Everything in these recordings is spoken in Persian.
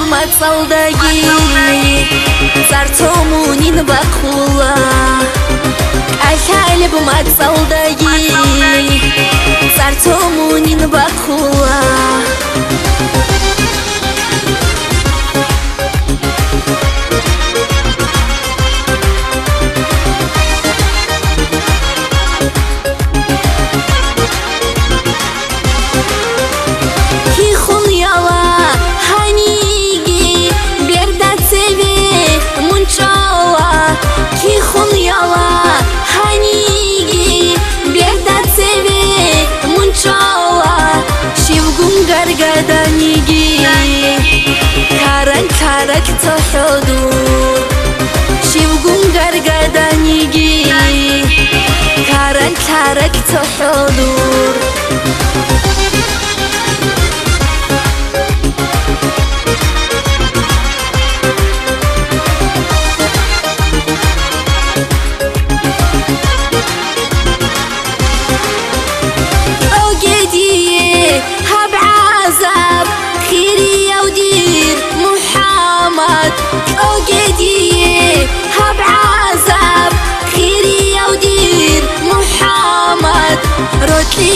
متصلدگی زرتمونین بخولا الحال بمتصلدگی زرتمونین بخولا Gargadanigi karan karak tahudur Shivgun gargadanigi karan karak tahudur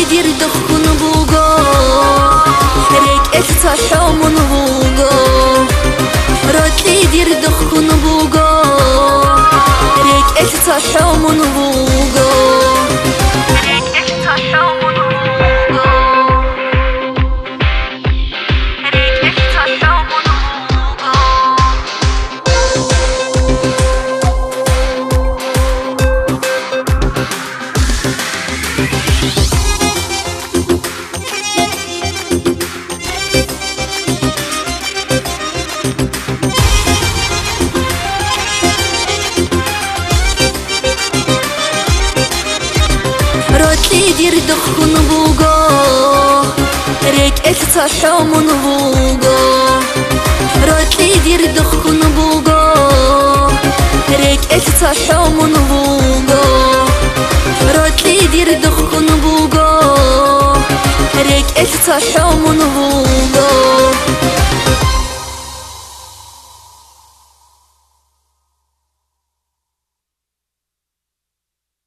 دير دخن بوغو ريك افتحومن بوغو روتلي دير دخن بوغو ريك افتحومن بوغو دير دخن بوغو ريك افتحومن بوغو روتلي دير دخن بوغو ريك افتحومن بوغو روتلي دير دخن بوغو ريك افتحومن بوغو